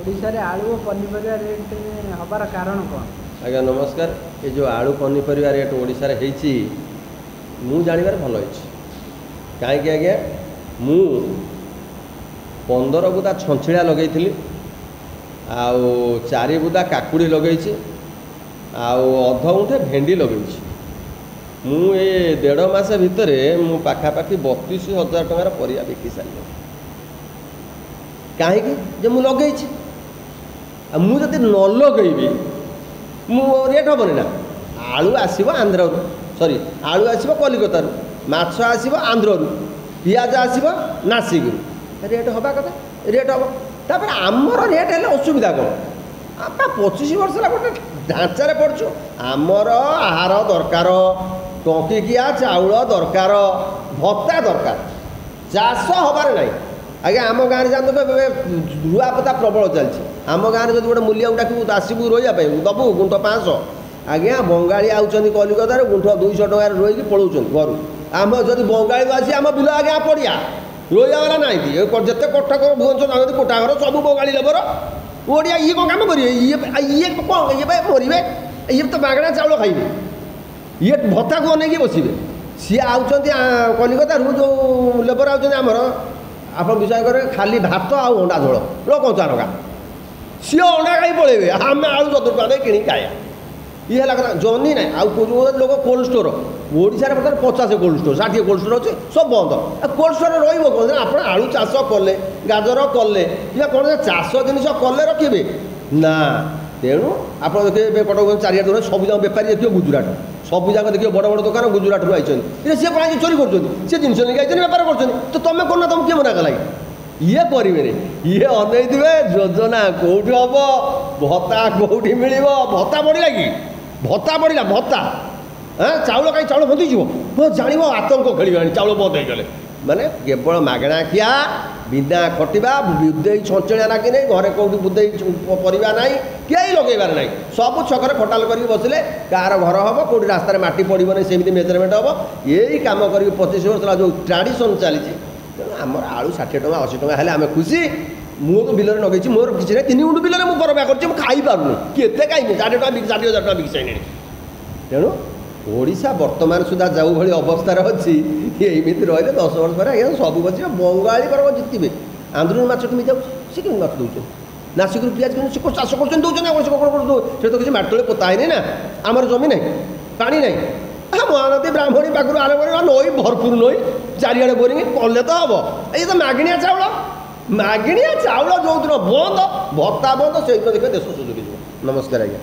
ओडिशा रे आलू पनीपरिया रेट हबार कारण कौन? आज्ञा नमस्कार। ये जो आलू पनीपरिया रेट ओडिशा रे हेची मु जानिबार भल होइछि। काहेकि आज्ञा मु 15 बुदा छंछिड़ा लगेइथिली, आउ 4 बुदा काकुड़ी लगेइछि, आउ अध गुंठे भेंडी लगेइछि। मु ए 1.5 मास भितरे मु पाखापाखि 32,000 टंकार परिया बिकी सारी। काहेकि जे मु लगेइछि मु जदि न लगेइबी मु रेट हेनी ना। आलू आसब आंध्र सरी आलू आसब कलिकतार, माछ आसब आंध्र, पियाज आसब नासिक, रेट हवा कथा रेट हम। तापर आमर रेट है असुविधा कौन? आम 25 वर्ष गोटे ढांचार पड़छु। आमर आहार दरकार, टंकिकिया चाउल दरकार, भत्ता दरकार, चाष हबार ना। आज्ञा आम गाँव जानते रुआपता प्रबल चलती। आम गाँव में गोटे मूलिया डाकू आसबू रही दबू गुंठ 500। आज्ञा बंगाली आउଛନ୍ତି कलिकतार गुंठ 200 टकर रोईक पलाऊँ घर। आम जब बंगाली आसी आम बिल आज्ञा पड़िया रोईवाला ना जिते कटक भुवनेश्वर कोटा घर सब बंगाली लेबर ओडिया। ये कौन कम करेंगे? ये कौन ये मरवे? ये तो मागणा चाउल खाइबे, ये भत्ता को अनेक बसवे। सी आउଛନ୍ତି कलिकतार जो लेबर आउଛନ୍ତି आमर आप विषय करें खाली भात आउ अंडा झोल लो कंचा लगा सी अंडा खाई पड़े। आम आलू 70 टका कि खाया ये है कथा। जनी ना आउ लोक कोल्ड स्टोर ओडिशा बर्तमान 50 कोल्ड स्टोर 60 कोल्ड स्टोर अच्छे सब बंद। कोल्ड स्टोर रही आप आलू चाष कले गाजर कले या कौन चाष जिन कले रखिए ना। तेणु आप देखिए कटक चारिया दूर सब जगह बेपारी देखिए गुजराट, सब जगह देखिए बड़ बड़ दुकान गुजराट रू आई सी कहीं चोरी कर जिन नहीं बेपार कर तो तुम करना तुम किए मना कला? ये करेंगे ये अनईथे योजना कौटी हम भत्ता कौटी मिल भत्ता बढ़ला कि भत्ता बढ़ला भत्ता हाँ चाउल कहीं चाउल बंधीज जान आतंक खेल चाउल बंद हो गले माने केवल मागणा खिया बिना खटिया बुदे छंचलिया ना कि नहीं घरे कौटी बुदे परिवा ना कहीं लगेबार ना सब छकरे खटाल कर बसले कार घर हम कौटी रास्तार माटी पड़ो नहीं सेमती मेजरमेंट हम यही कम कर 25 वर्ष जो ट्राडिशन चली। तेणु आमर आलू 60 टका 80 टका हेल्ले आम खुशी। मुझे बिल लगे मोर किसी ना 3 गुंठ बिल मुझे बरबा कर खाई पारूनी केते खाइनी 60 टका 60,000 टका बिकी सारे। तेणु ओडिशा वर्तमान सुधा जाऊ भली अवस्था अच्छी यही रही 10 वर्ष पर आज्ञा सब बचे बंगाली पर जितबे। आंध्र माछ कमी जाऊँ सी कि माछ दौर नासिक पियाज कि चाष कर तो किसी माटी तले पोता है ना। आमर जमी ना पानी ना महानदी ब्राह्मणी पाखर आरम्भ नई भरपूर नई चारिड़े बोरिंग कले तो हम। ये तो मागणिया चाउल जो दिन बंद भत्ता बंद से देखिए देश सुधरी। नमस्कार आज्ञा।